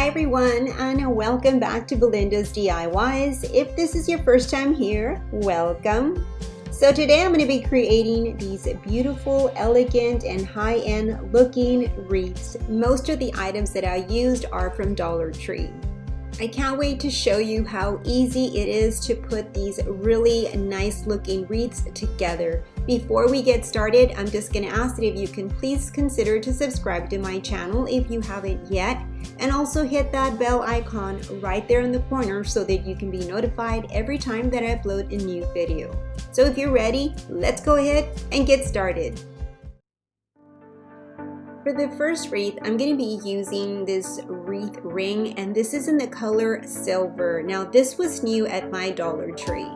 Hi everyone, and welcome back to Belinda's DIYs. If this is your first time here, welcome. So today I'm going to be creating these beautiful, elegant, and high-end looking wreaths. Most of the items that I used are from Dollar Tree. I can't wait to show you how easy it is to put these really nice looking wreaths together. Before we get started, I'm just going to ask that if you can please consider to subscribe to my channel if you haven't yet, and also hit that bell icon right there in the corner so that you can be notified every time that I upload a new video. So if you're ready, let's go ahead and get started. For the first wreath, I'm going to be using this wreath ring, and this is in the color silver. Now this was new at my Dollar Tree.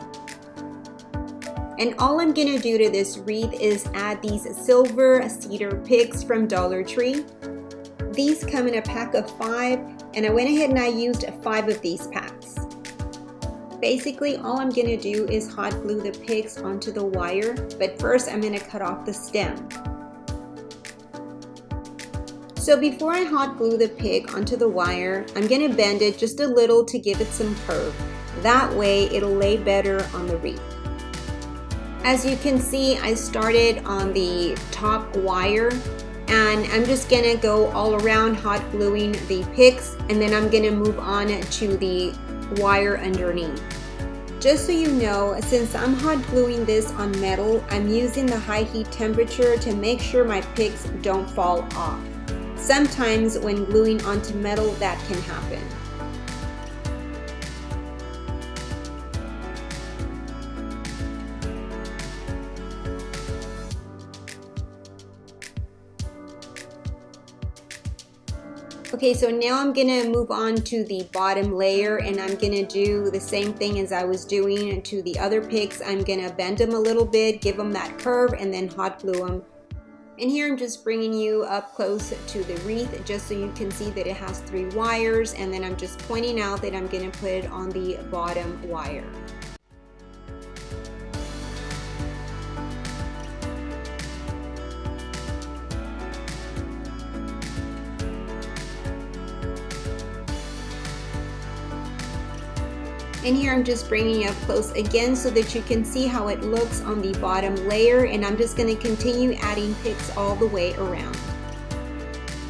And all I'm going to do to this wreath is add these silver cedar picks from Dollar Tree. These come in a pack of 5, and I went ahead and I used 5 of these packs. Basically, all I'm going to do is hot glue the picks onto the wire, but first I'm going to cut off the stem. So before I hot glue the pick onto the wire, I'm going to bend it just a little to give it some curve. That way it'll lay better on the wreath. As you can see, I started on the top wire, and I'm just going to go all around hot gluing the picks, and then I'm going to move on to the wire underneath. Just so you know, since I'm hot gluing this on metal, I'm using the high heat temperature to make sure my picks don't fall off. Sometimes when gluing onto metal, that can happen. Okay, so now I'm gonna move on to the bottom layer, and I'm gonna do the same thing as I was doing to the other picks. I'm gonna bend them a little bit, give them that curve, and then hot glue them. And here I'm just bringing you up close to the wreath just so you can see that it has 3 wires, and then I'm just pointing out that I'm going to put it on the bottom wire. And here I'm just bringing it up close again so that you can see how it looks on the bottom layer, and I'm just going to continue adding picks all the way around.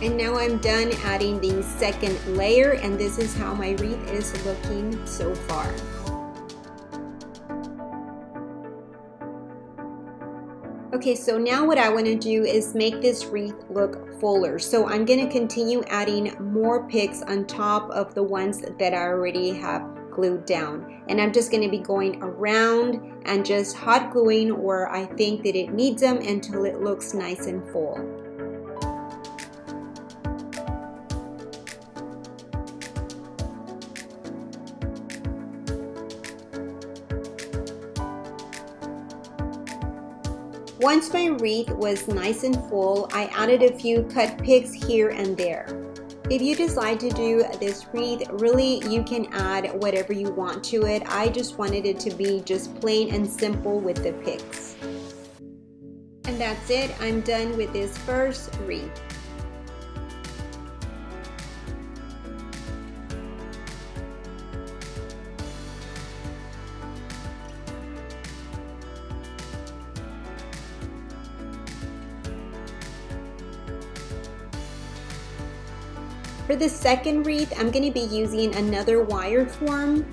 And now I'm done adding the second layer, and this is how my wreath is looking so far. Okay, so now what I want to do is make this wreath look fuller. So I'm going to continue adding more picks on top of the ones that I already have glued down, and I'm just going to be going around and just hot gluing where I think that it needs them until it looks nice and full. Once my wreath was nice and full, I added a few cut picks here and there. If you decide to do this wreath, really you can add whatever you want to it. I just wanted it to be just plain and simple with the picks. And that's it, I'm done with this first wreath. For the second wreath, I'm going to be using another wire form.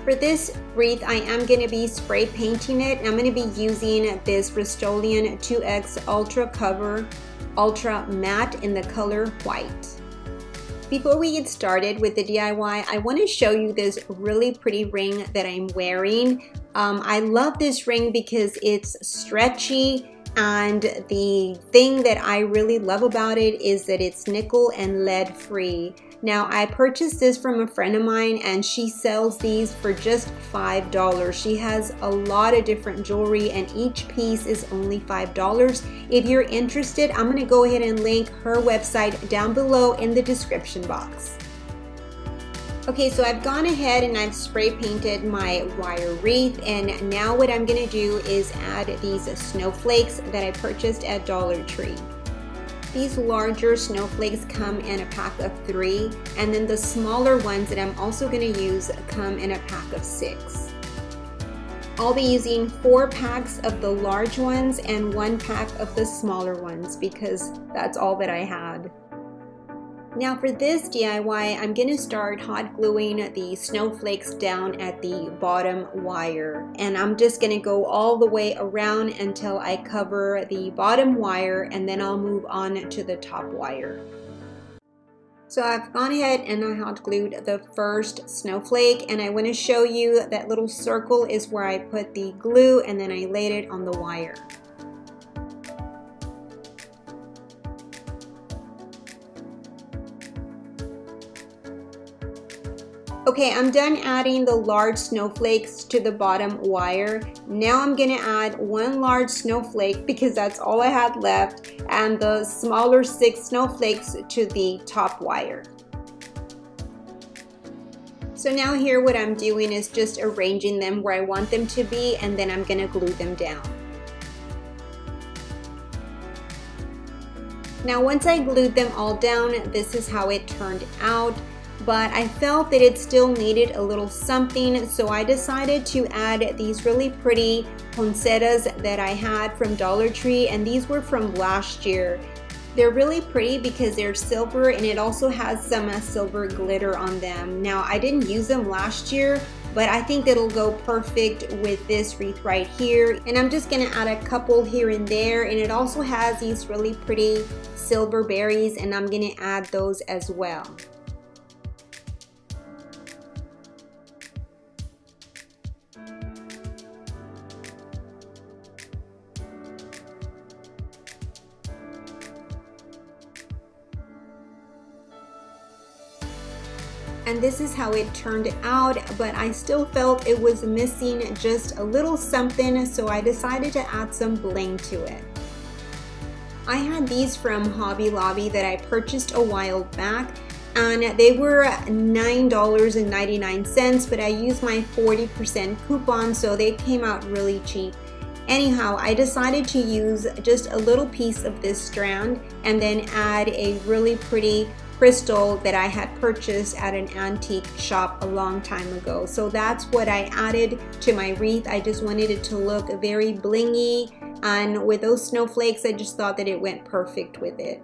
For this wreath, I am going to be spray painting it. I'm going to be using this Rust-Oleum 2X Ultra Cover Ultra Matte in the color white. Before we get started with the DIY, I want to show you this really pretty ring that I'm wearing. I love this ring because it's stretchy. And the thing that I really love about it is that it's nickel and lead free. Now I purchased this from a friend of mine, and she sells these for just $5. She has a lot of different jewelry, and each piece is only $5. If you're interested, I'm going to go ahead and link her website down below in the description box. Okay, so I've gone ahead and I've spray painted my wire wreath, and now what I'm going to do is add these snowflakes that I purchased at Dollar Tree. these larger snowflakes come in a pack of 3, and then the smaller ones that I'm also going to use come in a pack of 6. I'll be using 4 packs of the large ones and 1 pack of the smaller ones because that's all that I had. Now for this DIY, I'm going to start hot gluing the snowflakes down at the bottom wire. And I'm just going to go all the way around until I cover the bottom wire, and then I'll move on to the top wire. So I've gone ahead and I hot glued the first snowflake, and I want to show you that little circle is where I put the glue and then I laid it on the wire. Okay, I'm done adding the large snowflakes to the bottom wire. Now I'm gonna add 1 large snowflake because that's all I had left, and the smaller 6 snowflakes to the top wire. So now here what I'm doing is just arranging them where I want them to be, and then I'm gonna glue them down. Now once I glued them all down, this is how it turned out. But I felt that it still needed a little something, so I decided to add these really pretty poinsettias that I had from Dollar Tree, and these were from last year. They're really pretty because they're silver, and it also has some silver glitter on them. Now I didn't use them last year, but I think it'll go perfect with this wreath right here. And I'm just gonna add a couple here and there, and it also has these really pretty silver berries, and I'm gonna add those as well. And this is how it turned out, but I still felt it was missing just a little something, so I decided to add some bling to it. I had these from Hobby Lobby that I purchased a while back, and they were $9.99, but I used my 40% coupon, so they came out really cheap. Anyhow, I decided to use just a little piece of this strand and then add a really pretty crystal that I had purchased at an antique shop a long time ago. So that's what I added to my wreath. I just wanted it to look very blingy, and with those snowflakes I just thought that it went perfect with it.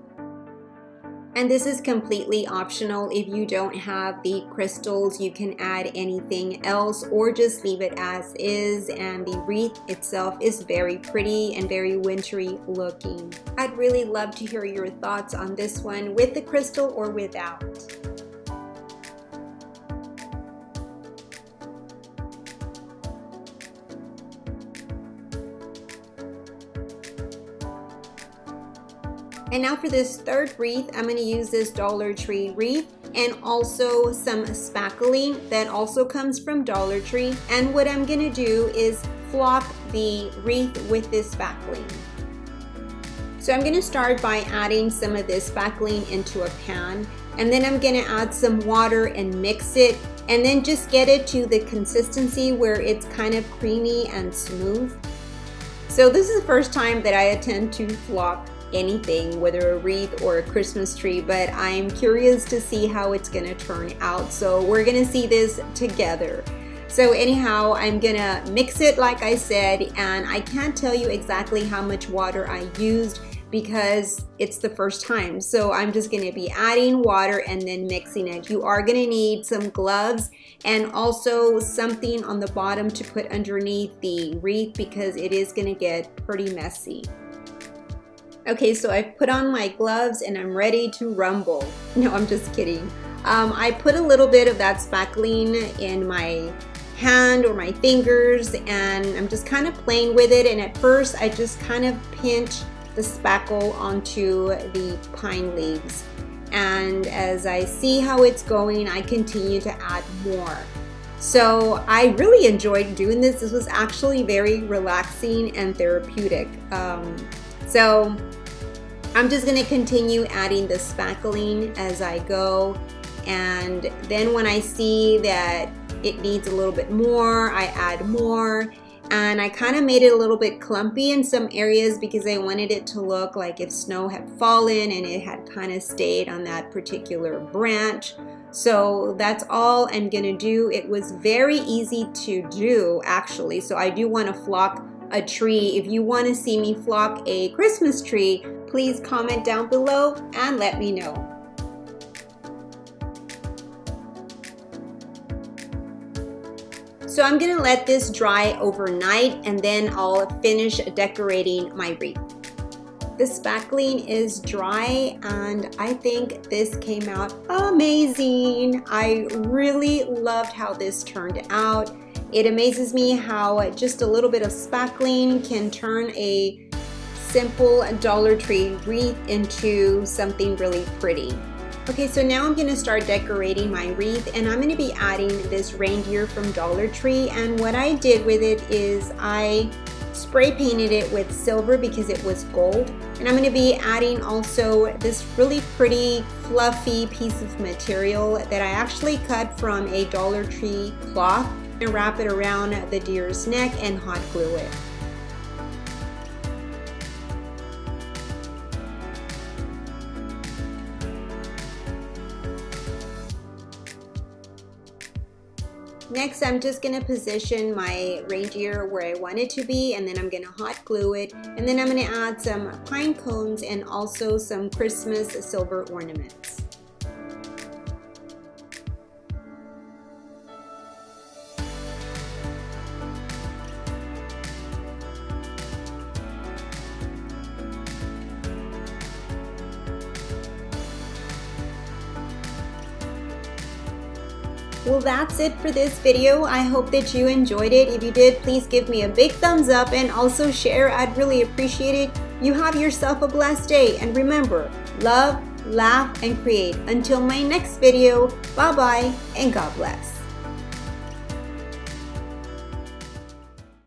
And this is completely optional. If you don't have the crystals, you can add anything else or just leave it as is, and the wreath itself is very pretty and very wintry looking. I'd really love to hear your thoughts on this one, with the crystal or without. And now for this third wreath, I'm going to use this Dollar Tree wreath and also some spackling that also comes from Dollar Tree. And what I'm going to do is flop the wreath with this spackling. So I'm going to start by adding some of this spackling into a pan, and then I'm going to add some water and mix it, and then just get it to the consistency where it's kind of creamy and smooth. So this is the first time that I attempt to flop anything, whether a wreath or a Christmas tree, but I'm curious to see how it's gonna turn out. So we're gonna see this together. So anyhow, I'm gonna mix it like I said, and I can't tell you exactly how much water I used because it's the first time. So I'm just gonna be adding water and then mixing it. You are gonna need some gloves and also something on the bottom to put underneath the wreath because it is gonna get pretty messy. Okay, so I've put on my gloves and I'm ready to rumble. No, I'm just kidding. I put a little bit of that spackling in my hand or my fingers, and I'm just kind of playing with it. And at first, I just kind of pinch the spackle onto the pine leaves. And as I see how it's going, I continue to add more. So I really enjoyed doing this. This was actually very relaxing and therapeutic. So I'm just going to continue adding the spackling as I go, and then when I see that it needs a little bit more, I add more, and I kind of made it a little bit clumpy in some areas because I wanted it to look like if snow had fallen and it had kind of stayed on that particular branch. So that's all I'm gonna do. It was very easy to do actually, so I do want to flock a tree. If you want to see me flock a Christmas tree, please comment down below and let me know. So I'm gonna let this dry overnight and then I'll finish decorating my wreath. The spackling is dry and I think this came out amazing. I really loved how this turned out. It amazes me how just a little bit of spackling can turn a simple Dollar Tree wreath into something really pretty. Okay, so now I'm gonna start decorating my wreath and I'm gonna be adding this reindeer from Dollar Tree, and what I did with it is I spray painted it with silver because it was gold, and I'm gonna be adding also this really pretty fluffy piece of material that I actually cut from a Dollar Tree cloth and wrap it around the deer's neck and hot glue it. Next, I'm just gonna position my reindeer where I want it to be, and then I'm gonna hot glue it, and then I'm gonna add some pine cones and also some Christmas silver ornaments. Well, that's it for this video. I hope that you enjoyed it. If you did, please give me a big thumbs up and also share. I'd really appreciate it. You have yourself a blessed day, and remember, love, laugh, and create. Until my next video, bye-bye and God bless.